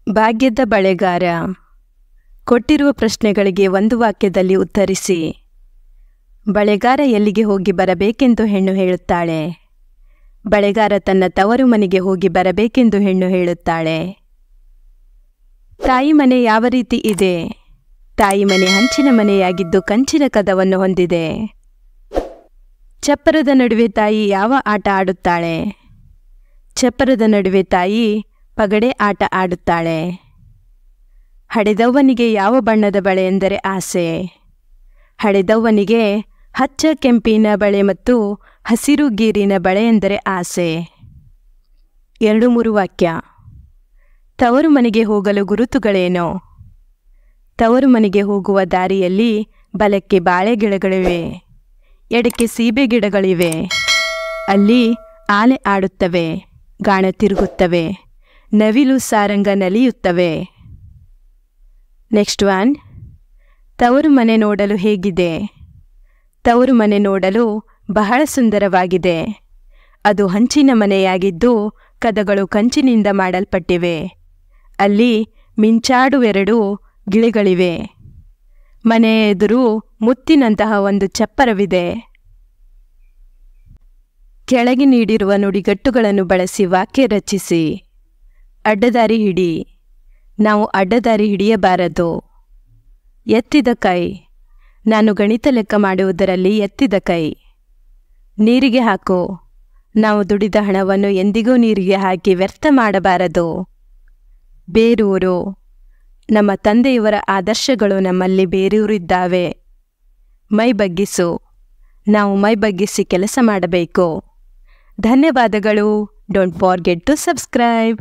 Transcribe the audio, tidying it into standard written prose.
ಭಾಗ್ಯದ ಬಳೆಗಾರ. ಕೊಟ್ಟಿರುವ ಪ್ರಶ್ನೆಗಳಿಗೆ ಒಂದು ವಾಕ್ಯದಲ್ಲಿ ಉತ್ತರಿಸಿ. ಬಳೆಗಾರ ಎಲ್ಲಿಗೆ ಹೋಗಿ ಬರಬೇಕೆಂದು ಹೆಣ್ಣು ಹೇಳುತ್ತಾಳೆ? ಬಳೆಗಾರ ತನ್ನ ತವರು ಮನೆಗೆ ಹೋಗಿ ಬರಬೇಕೆಂದು ಹೆಣ್ಣು ಹೇಳುತ್ತಾಳೆ. ತಾಯಿ ಮನೆ ಯಾವ ರೀತಿ ಇದೆ? ತಾಯಿ ಮನೆ ಹಂಚಿನ ಮನೆಯಾಗಿದ್ದು ಕಂಚಿನ ಕದವನ್ನು ಹೊಂದಿದೆ. ಚಪ್ಪರದ ನಡುವೆ ತಾಯಿ ಯಾವ ಆಟ ಆಡುತ್ತಾಳೆ? ಚಪ್ಪರದ ನಡುವೆ ತಾಯಿ ಪಗಡೆ ಆಟ ಆಡುತ್ತಾಳೆ. ಹಡೆದವ್ವನಿಗೆ ಯಾವ ಬಣ್ಣದ ಬಳೆ ಎಂದರೆ ಆಸೆ? ಹಡೆದವ್ವನಿಗೆ ಹಚ್ಚ ಕೆಂಪಿನ ಬಳೆ ಮತ್ತು ಹಸಿರು ಗೀರಿನ ಬಳೆ ಎಂದರೆ ಆಸೆ. 2-3 ವಾಕ್ಯ. ತವರು ಮನೆಗೆ ಹೋಗಲು ಗುರುತುಗಳೇನು? ತವರು ಮನೆಗೆ ಹೋಗುವ ದಾರಿಯಲ್ಲಿ ಬಲಕ್ಕೆ ಬಾಳೆ ಗಿಡಗಳಿವೆ, ಎಡಕ್ಕೆ ಸೀಬೆ ಗಿಡಗಳಿವೆ. ಅಲ್ಲಿ ಆಲೆ ಆಡುತ್ತವೆ, ಗಾಣ ತಿರುಗುತ್ತವೆ, ನವಿಲು ಸಾರಂಗ ನಲಿಯುತ್ತವೆ. Next one. ತವರು ಮನೆ ನೋಡಲು ಹೇಗಿದೆ? ತವರು ಮನೆ ನೋಡಲು ಬಹಳ ಸುಂದರವಾಗಿದೆ. ಅದು ಹಂಚಿನ ಮನೆಯಾಗಿದ್ದು ಕದಗಳು ಕಂಚಿನಿಂದ ಮಾಡಲ್ಪಟ್ಟಿವೆ. ಅಲ್ಲಿ ಮಿಂಚಾಡುವೆರಡು ಗಿಳಿಗಳಿವೆ. ಮನೆಯ ಎದುರು ಮುತ್ತಿನಂತಹ ಒಂದು ಚಪ್ಪರವಿದೆ. ಕೆಳಗೆ ನೀಡಿರುವ ನುಡಿಗಟ್ಟುಗಳನ್ನು ಬಳಸಿ ವಾಕ್ಯ ರಚಿಸಿ. ಅಡ್ಡದಾರಿ ಹಿಡಿ. ನಾವು ಅಡ್ಡದಾರಿ ಹಿಡಿಯಬಾರದು. ಎತ್ತಿದ ಕೈ. ನಾನು ಗಣಿತ ಲೆಕ್ಕ ಮಾಡುವುದರಲ್ಲಿ ಎತ್ತಿದ ಕೈ. ನೀರಿಗೆ ಹಾಕು. ನಾವು ದುಡಿದ ಹಣವನ್ನು ಎಂದಿಗೂ ನೀರಿಗೆ ಹಾಕಿ ವ್ಯರ್ಥ ಮಾಡಬಾರದು. ಬೇರೂರು. ನಮ್ಮ ತಂದೆಯವರ ಆದರ್ಶಗಳು ನಮ್ಮಲ್ಲಿ ಬೇರೂರಿದ್ದಾವೆ. ಮೈ ಬಗ್ಗಿಸು. ನಾವು ಮೈ ಬಗ್ಗಿಸಿ ಕೆಲಸ ಮಾಡಬೇಕು. ಧನ್ಯವಾದಗಳು. Don't forget to subscribe.